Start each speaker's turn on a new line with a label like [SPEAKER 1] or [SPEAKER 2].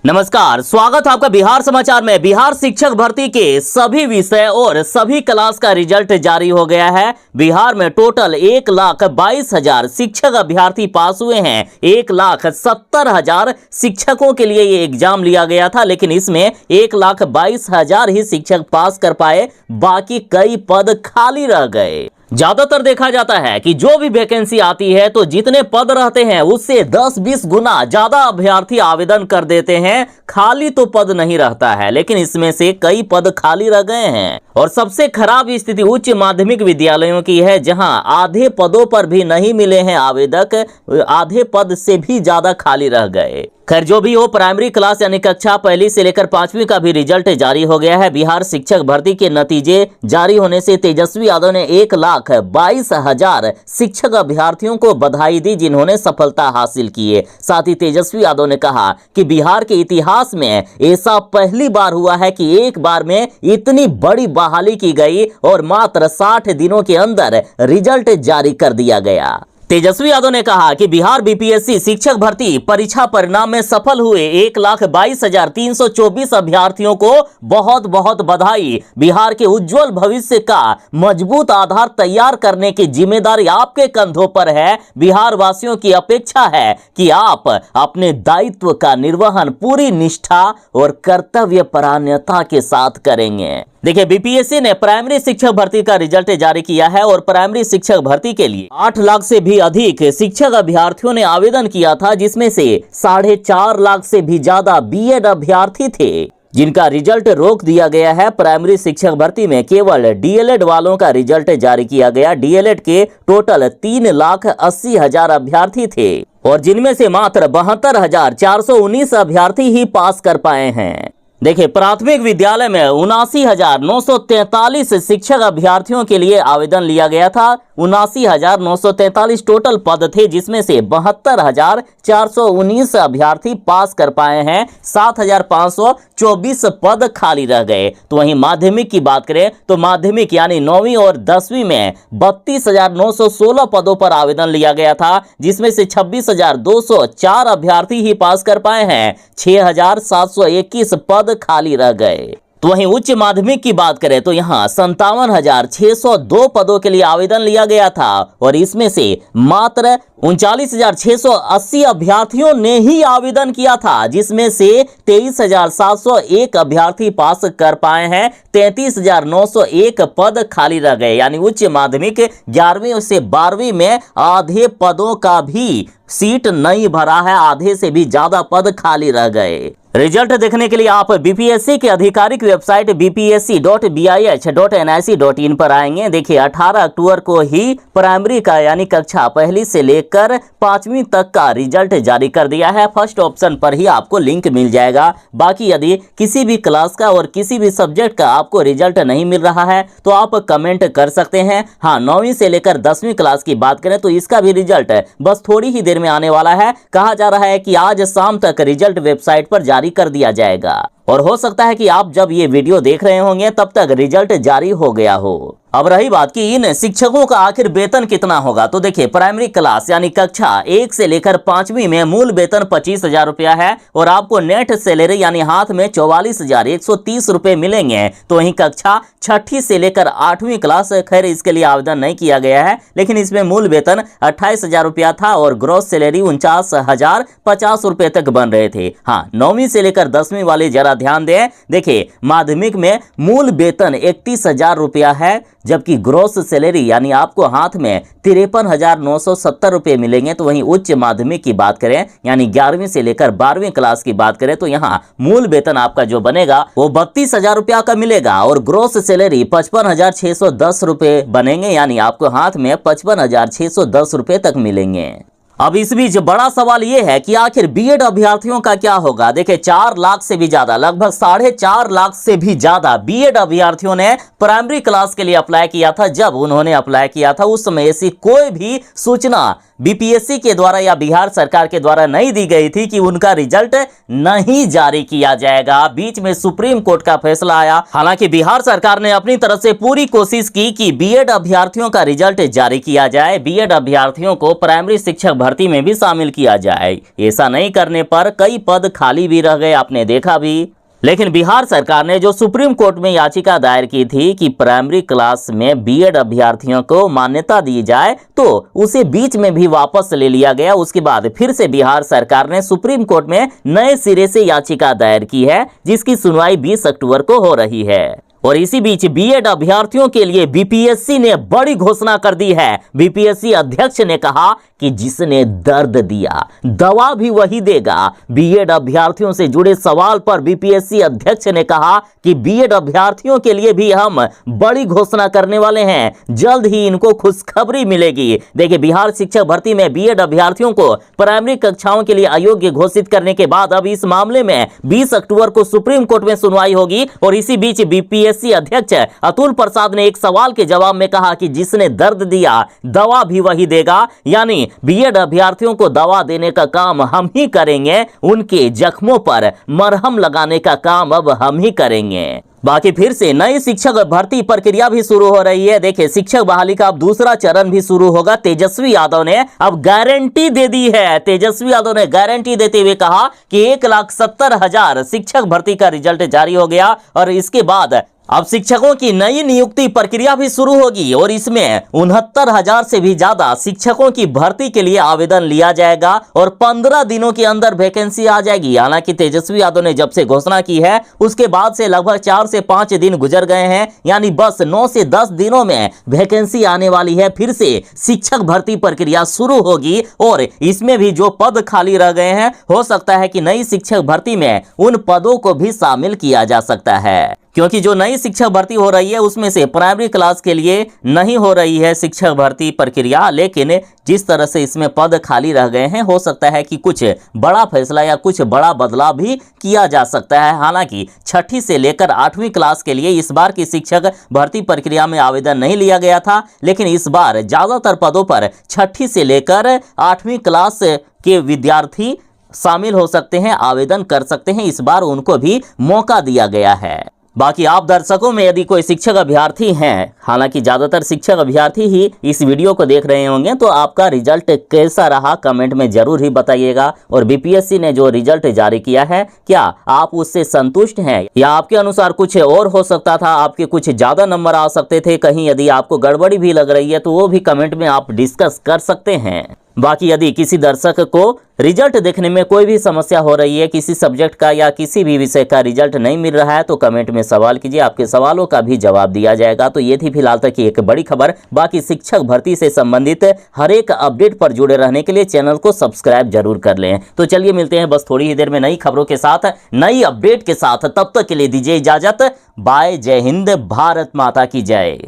[SPEAKER 1] नमस्कार, स्वागत है आपका बिहार समाचार में। बिहार शिक्षक भर्ती के सभी विषय और सभी क्लास का रिजल्ट जारी हो गया है। बिहार में टोटल 1,22,000 शिक्षक अभ्यर्थी पास हुए हैं। 1,70,000 शिक्षकों के लिए ये एग्जाम लिया गया था, लेकिन इसमें 1,22,000 ही शिक्षक पास कर पाए, बाकी कई पद खाली रह गए। ज्यादातर देखा जाता है कि जो भी वैकेंसी आती है तो जितने पद रहते हैं उससे 10-20 गुना ज्यादा अभ्यर्थी आवेदन कर देते हैं, खाली तो पद नहीं रहता है। लेकिन इसमें से कई पद खाली रह गए हैं और सबसे खराब स्थिति उच्च माध्यमिक विद्यालयों की है, जहां आधे पदों पर भी नहीं मिले हैं आवेदक, आधे पद से भी ज्यादा खाली रह गए। खैर, जो भी हो, प्राइमरी क्लास यानी कक्षा पहली से लेकर 5वीं का भी रिजल्ट जारी हो गया है। बिहार शिक्षक भर्ती के नतीजे जारी होने से तेजस्वी यादव ने 1,22,000 शिक्षक अभ्यर्थियों को बधाई दी, जिन्होंने सफलता हासिल की है। साथ ही तेजस्वी यादव ने कहा कि बिहार के इतिहास में ऐसा पहली बार हुआ है कि एक बार में इतनी बड़ी बहाली की गई और मात्र 60 दिनों के अंदर रिजल्ट जारी कर दिया गया। तेजस्वी यादव ने कहा कि बिहार बीपीएससी शिक्षक भर्ती परीक्षा परिणाम में सफल हुए 1,22,324 अभ्यर्थियों को बहुत बहुत बधाई। बिहार के उज्जवल भविष्य का मजबूत आधार तैयार करने की जिम्मेदारी आपके कंधों पर है। बिहार वासियों की अपेक्षा है कि आप अपने दायित्व का निर्वहन पूरी निष्ठा और कर्तव्यपरायणता के साथ करेंगे। देखिए, बीपीएससी ने प्राइमरी शिक्षक भर्ती का रिजल्ट जारी किया है और प्राइमरी शिक्षक भर्ती के लिए 8 लाख से भी अधिक शिक्षक अभ्यर्थियों ने आवेदन किया था, जिसमें से 4.5 लाख से भी ज्यादा बीएड अभ्यर्थी थे, जिनका रिजल्ट रोक दिया गया है। प्राइमरी शिक्षक भर्ती में केवल डीएलएड वालों का रिजल्ट जारी किया गया। डीएलएड के टोटल 3,80,000 अभ्यर्थी थे और जिनमें से मात्र 72,419 अभ्यर्थी ही पास कर पाए हैं। देखिए, प्राथमिक विद्यालय में 79,943 शिक्षक अभ्यर्थियों के लिए आवेदन लिया गया था। 79,943 टोटल पद थे, जिसमें से 72,419 अभ्यर्थी पास कर पाए हैं। 7,524 पद खाली रह गए। तो वहीं माध्यमिक की बात करें तो माध्यमिक यानी 9वीं और 10वीं में 32,916 पदों पर आवेदन लिया गया था, जिसमें से 26,204 अभ्यर्थी ही पास कर पाए हैं। 6,721 पद खाली रह गए। तो वहीं उच्च माध्यमिक की बात करें तो यहां 57,602 पदों के लिए आवेदन लिया गया था और इसमें से मात्र 39,680 अभ्यर्थियों ने ही आवेदन किया था, जिसमें से 23,701 अभ्यर्थी पास कर पाए हैं। 33,901 पद खाली रह गए। यानी उच्च माध्यमिक 11वीं से 12वीं में आधे पदों का भी सीट नहीं भरा है, आधे से भी ज्यादा पद खाली रह गए। रिजल्ट देखने के लिए आप बीपीएससी के आधिकारिक वेबसाइट bpsc.bih.nic.in पर आएंगे। देखिए, 18 अक्टूबर को ही प्राइमरी का यानी कक्षा पहली से लेकर 5वीं तक का रिजल्ट जारी कर दिया है। फर्स्ट ऑप्शन पर ही आपको लिंक मिल जाएगा। बाकी यदि किसी भी क्लास का और किसी भी सब्जेक्ट का आपको रिजल्ट नहीं मिल रहा है तो आप कमेंट कर सकते हैं। हाँ, 9वीं से लेकर 10वीं क्लास की बात करें तो इसका भी रिजल्ट बस थोड़ी ही देर में आने वाला है। कहा जा रहा है कि आज शाम तक रिजल्ट वेबसाइट पर जारी कर दिया जाएगा और हो सकता है कि आप जब ये वीडियो देख रहे होंगे तब तक रिजल्ट जारी हो गया हो। अब रही बात कि इन शिक्षकों का आखिर वेतन कितना होगा, तो देखिए, प्राइमरी क्लास यानी कक्षा 1 से लेकर 5वीं में मूल वेतन 25,000 रुपया है और आपको नेट सैलरी यानी हाथ में 44,130 रुपए मिलेंगे। तो वहीं कक्षा 6ठी से लेकर 8वीं क्लास, खैर इसके लिए आवेदन नहीं किया गया है, लेकिन इसमें मूल वेतन 28,000 रुपया था और ग्रॉस सैलरी 49,050 रुपए तक बन रहे थे। हाँ, 9वीं से लेकर 10वीं वाले जरा ध्यान दें। देखिए, माध्यमिक में मूल वेतन 31,000 रुपया है, जबकि ग्रॉस सैलरी यानी आपको हाथ में 53,970 रुपए मिलेंगे। तो वहीं उच्च माध्यमिक की बात करें यानी 11वीं से लेकर 12वीं क्लास की बात करें तो यहां मूल वेतन आपका जो बनेगा वो 32,000 रुपया का मिलेगा और ग्रॉस सैलरी 55,610 रुपए बनेंगे, यानी आपको हाथ में 55,610 रुपए तक मिलेंगे। अब इस बीच बड़ा सवाल यह है कि आखिर बीएड अभ्यर्थियों का क्या होगा। देखिए, 4 लाख से भी ज्यादा, लगभग 4.5 लाख से भी ज्यादा बीएड अभ्यर्थियों ने प्राइमरी क्लास के लिए अप्लाई किया था। जब उन्होंने अप्लाई किया था उस समय ऐसी कोई भी सूचना बीपीएससी के द्वारा या बिहार सरकार के द्वारा नहीं दी गई थी कि उनका रिजल्ट नहीं जारी किया जाएगा। बीच में सुप्रीम कोर्ट का फैसला आया। हालांकि बिहार सरकार ने अपनी तरफ से पूरी कोशिश की कि बीएड अभ्यर्थियों का रिजल्ट जारी किया जाए, बीएड अभ्यर्थियों को प्राइमरी शिक्षक भर्ती में भी शामिल किया जाए। ऐसा नहीं करने पर कई पद खाली भी रह गए, आपने देखा भी। लेकिन बिहार सरकार ने जो सुप्रीम कोर्ट में याचिका दायर की थी कि प्राइमरी क्लास में बीएड अभ्यर्थियों को मान्यता दी जाए, तो उसे बीच में भी वापस ले लिया गया। उसके बाद फिर से बिहार सरकार ने सुप्रीम कोर्ट में नए सिरे से याचिका दायर की है, जिसकी सुनवाई 20 अक्टूबर को हो रही है। और इसी बीच बीएड अभ्यर्थियों के लिए बीपीएससी ने बड़ी घोषणा कर दी है। बीपीएससी अध्यक्ष ने कहा कि जिसने दर्द दिया दवा भी वही देगा। बीएड अभ्यर्थियों से जुड़े सवाल पर बीपीएससी अध्यक्ष ने कहा कि बीएड अभ्यर्थियों के लिए भी हम बड़ी घोषणा करने वाले हैं, जल्द ही इनको खुशखबरी मिलेगी। देखिए, बिहार शिक्षक भर्ती में बीएड अभ्यर्थियों को प्राइमरी कक्षाओं के लिए अयोग्य घोषित करने के बाद अब इस मामले में 20 अक्टूबर को सुप्रीम कोर्ट में सुनवाई होगी। और इसी बीच बीपीएससी अध्यक्ष अतुल प्रसाद ने एक सवाल के जवाब में कहा कि जिसने दर्द दिया दवा भी वही देगा, यानी बीएड अभ्यर्थियों को दवा देने का काम हम ही करेंगे, उनके जख्मों पर मरहम लगाने का काम अब हम ही करेंगे। बाकी फिर से नई शिक्षक भर्ती प्रक्रिया भी शुरू हो रही है। देखिए, शिक्षक बहाली का अब दूसरा चरण भी शुरू होगा। तेजस्वी यादव ने अब गारंटी दे दी है। तेजस्वी यादव ने गारंटी देते हुए कहा कि 1,70,000 शिक्षक भर्ती का रिजल्ट जारी हो गया और इसके बाद अब शिक्षकों की नई नियुक्ति प्रक्रिया भी शुरू होगी और इसमें 69,000 से भी ज्यादा शिक्षकों की भर्ती के लिए आवेदन लिया जाएगा और 15 दिनों के अंदर वैकेंसी आ जाएगी। हालांकि तेजस्वी यादव ने जब से घोषणा की है उसके बाद से लगभग 4 से 5 दिन गुजर गए हैं, यानी बस 9 से 10 दिनों में वैकेंसी आने वाली है। फिर से शिक्षक भर्ती प्रक्रिया शुरू होगी और इसमें भी जो पद खाली रह गए हैं, हो सकता है कि नई शिक्षक भर्ती में उन पदों को भी शामिल किया जा सकता है, क्योंकि जो नई शिक्षक भर्ती हो रही है उसमें से प्राइमरी क्लास के लिए नहीं हो रही है शिक्षक भर्ती प्रक्रिया। लेकिन जिस तरह से इसमें पद खाली रह गए हैं, हो सकता है कि कुछ बड़ा फैसला या कुछ बड़ा बदलाव भी किया जा सकता है। हालांकि 6ठी से लेकर 8वीं क्लास के लिए इस बार की शिक्षक भर्ती प्रक्रिया में आवेदन नहीं लिया गया था, लेकिन इस बार ज्यादातर पदों पर 6ठी से लेकर 8वीं क्लास के विद्यार्थी शामिल हो सकते हैं, आवेदन कर सकते हैं। इस बार उनको भी मौका दिया गया है। बाकी आप दर्शकों में यदि कोई शिक्षक अभ्यर्थी हैं, हालांकि ज़्यादातर शिक्षक अभ्यर्थी ही इस वीडियो को देख रहे होंगे, तो आपका रिजल्ट कैसा रहा कमेंट में जरूर ही बताइएगा। और बीपीएससी ने जो रिजल्ट जारी किया है, क्या आप उससे संतुष्ट हैं या आपके अनुसार कुछ और हो सकता था, आपके कुछ ज़्यादा नंबर आ सकते थे? कहीं यदि आपको गड़बड़ी भी लग रही है तो वो भी कमेंट में आप डिस्कस कर सकते हैं। बाकी यदि किसी दर्शक को रिजल्ट देखने में कोई भी समस्या हो रही है, किसी सब्जेक्ट का या किसी भी विषय का रिजल्ट नहीं मिल रहा है, तो कमेंट में सवाल कीजिए, आपके सवालों का भी जवाब दिया जाएगा। तो ये थी फिलहाल तक की एक बड़ी खबर। बाकी शिक्षक भर्ती से संबंधित हर एक अपडेट पर जुड़े रहने के लिए चैनल को सब्सक्राइब जरूर कर लें। तो चलिए मिलते हैं बस थोड़ी ही देर में नई खबरों के साथ, नई अपडेट के साथ। तब तक के लिए दीजिए इजाजत। बाय। जय हिंद। भारत माता की जय।